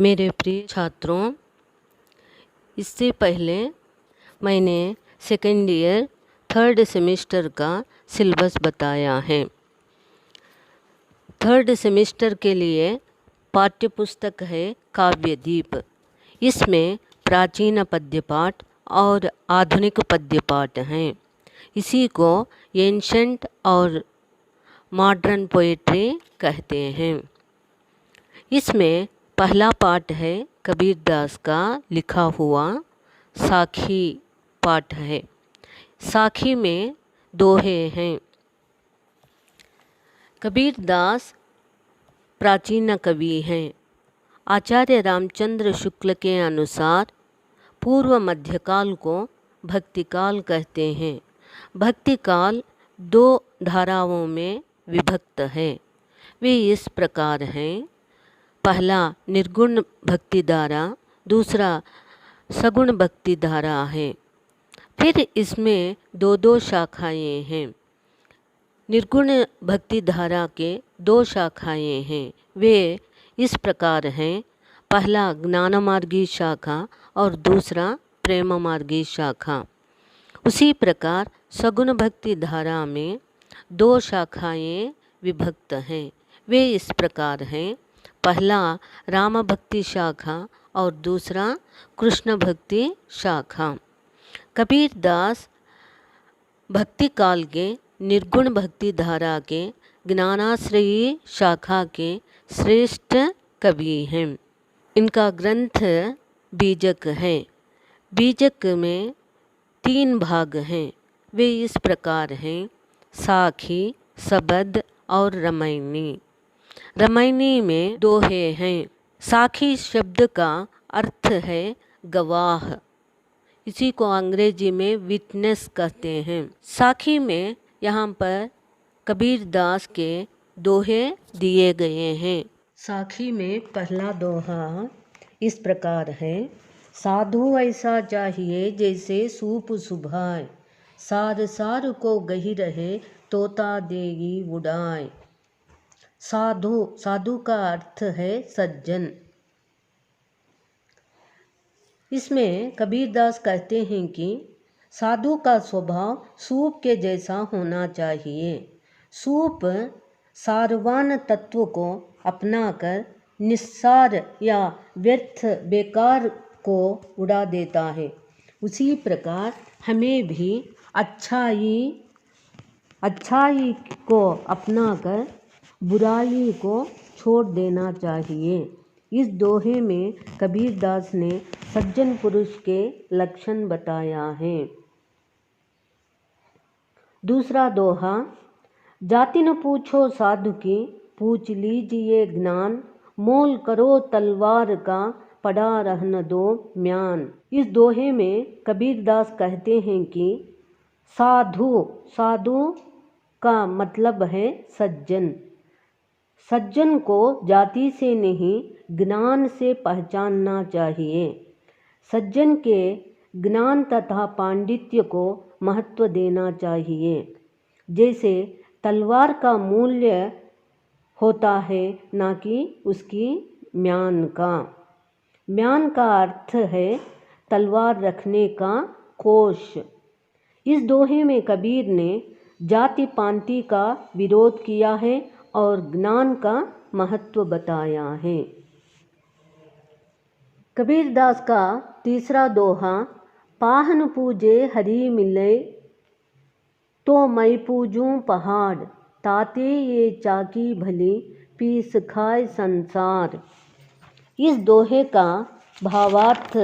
मेरे प्रिय छात्रों, इससे पहले मैंने सेकेंड ईयर थर्ड सेमेस्टर का सिलेबस बताया है। थर्ड सेमेस्टर के लिए पाठ्य पुस्तक है काव्यदीप। इसमें प्राचीन पद्य पाठ और आधुनिक पद्य पाठ हैं। इसी को एंशंट और मॉडर्न पोएट्री कहते हैं। इसमें पहला पाठ है कबीरदास का लिखा हुआ साखी पाठ है। साखी में दोहे हैं। कबीरदास प्राचीन कवि हैं। आचार्य रामचंद्र शुक्ल के अनुसार पूर्व मध्यकाल को भक्तिकाल कहते हैं। भक्तिकाल दो धाराओं में विभक्त है। वे इस प्रकार हैं। पहला निर्गुण भक्ति धारा, दूसरा सगुण भक्ति धारा है। फिर इसमें दो दो शाखाएं हैं। निर्गुण भक्ति धारा के दो शाखाएं हैं। वे इस प्रकार हैं। पहला ज्ञान मार्गी शाखा और दूसरा प्रेम मार्गी शाखा। उसी प्रकार सगुण भक्ति धारा में दो शाखाएं विभक्त हैं। वे इस प्रकार हैं। पहला राम भक्ति शाखा और दूसरा कृष्ण भक्ति शाखा। कबीरदास भक्ति काल के निर्गुण भक्ति धारा के ज्ञानाश्रयी शाखा के श्रेष्ठ कवि हैं। इनका ग्रंथ बीजक है। बीजक में 3 भाग हैं। वे इस प्रकार हैं। साखी, सबद और रामायणी। रामायणी में दोहे हैं। साखी शब्द का अर्थ है गवाह। इसी को अंग्रेजी में विटनेस कहते हैं। साखी में यहाँ पर कबीरदास के दोहे दिए गए हैं। साखी में पहला दोहा इस प्रकार है। साधु ऐसा चाहिए जैसे सूप सुभाए, सार सार को गही रहे तोता देगी उड़ाए। साधु का अर्थ है सज्जन। इसमें कबीरदास कहते हैं कि साधु का स्वभाव सूप के जैसा होना चाहिए। सूप सारवान तत्व को अपनाकर निस्सार या व्यर्थ बेकार को उड़ा देता है। उसी प्रकार हमें भी अच्छाई को अपनाकर बुराई को छोड़ देना चाहिए। इस दोहे में कबीरदास ने सज्जन पुरुष के लक्षण बताया है। दूसरा दोहा, जाति न पूछो साधु की, पूछ लीजिए ज्ञान, मोल करो तलवार का, पड़ा रहन दो म्यान। इस दोहे में कबीरदास कहते हैं कि साधु का मतलब है सज्जन। सज्जन को जाति से नहीं ज्ञान से पहचानना चाहिए। सज्जन के ज्ञान तथा पांडित्य को महत्व देना चाहिए। जैसे तलवार का मूल्य होता है ना कि उसकी म्यान का। म्यान का अर्थ है तलवार रखने का कोष। इस दोहे में कबीर ने जाति पांति का विरोध किया है और ज्ञान का महत्व बताया है। कबीरदास का तीसरा दोहा, पाहन पूजे हरि मिले तो मैं पूजूं पहाड़, ताते ये चाकी भली पीस खाए संसार। इस दोहे का भावार्थ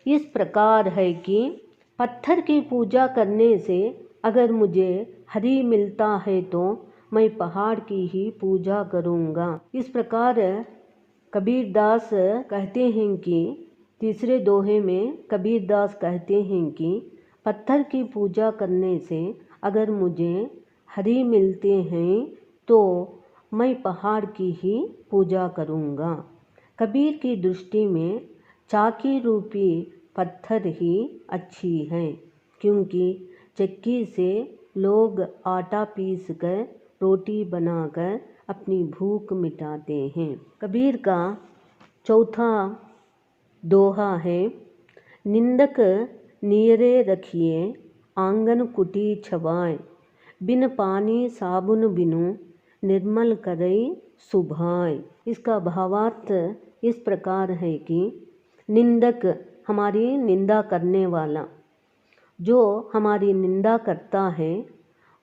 इस प्रकार है कि पत्थर की पूजा करने से अगर मुझे हरि मिलता है तो मैं पहाड़ की ही पूजा करूँगा। इस प्रकार कबीरदास कहते हैं कि तीसरे दोहे में कबीरदास कहते हैं कि पत्थर की पूजा करने से अगर मुझे हरि मिलते हैं तो मैं पहाड़ की ही पूजा करूँगा। कबीर की दृष्टि में चाकी रूपी पत्थर ही अच्छी है, क्योंकि चक्की से लोग आटा पीस कर रोटी बनाकर अपनी भूख मिटाते हैं। कबीर का चौथा दोहा है, निंदक नीरे रखिए आंगन कुटी छवाए, बिन पानी साबुन बिनु निर्मल करई सुभाए। इसका भावार्थ इस प्रकार है कि निंदक, हमारी निंदा करने वाला, जो हमारी निंदा करता है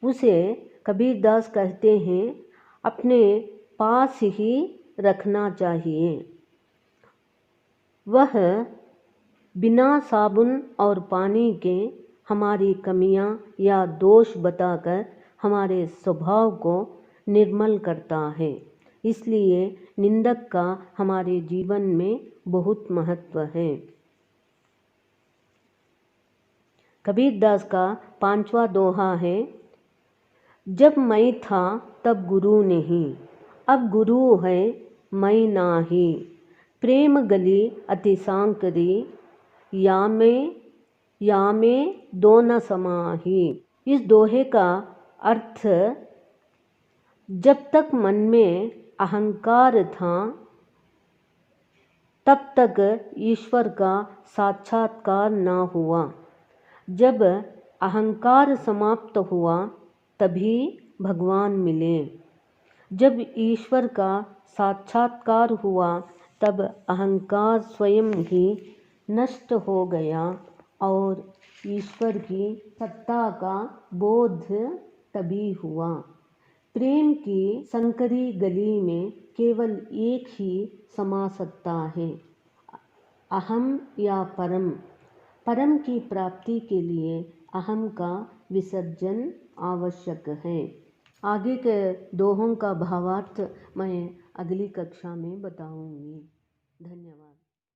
उसे कबीरदास कहते हैं अपने पास ही रखना चाहिए। वह बिना साबुन और पानी के हमारी कमियां या दोष बताकर हमारे स्वभाव को निर्मल करता है। इसलिए निंदक का हमारे जीवन में बहुत महत्व है। कबीरदास का 5वां दोहा है, जब मैं था तब गुरु नहीं, अब गुरु है मैं नाही, प्रेम गली अति सांकरी, या में दो न समाही। इस दोहे का अर्थ, जब तक मन में अहंकार था तब तक ईश्वर का साक्षात्कार न हुआ, जब अहंकार समाप्त हुआ तभी भगवान मिले। जब ईश्वर का साक्षात्कार हुआ तब अहंकार स्वयं ही नष्ट हो गया और ईश्वर की सत्ता का बोध तभी हुआ। प्रेम की संकरी गली में केवल एक ही समा सकता है, अहम या परम। परम की प्राप्ति के लिए अहम का विसर्जन आवश्यक है। आगे के दोहों का भावार्थ मैं अगली कक्षा में बताऊंगी।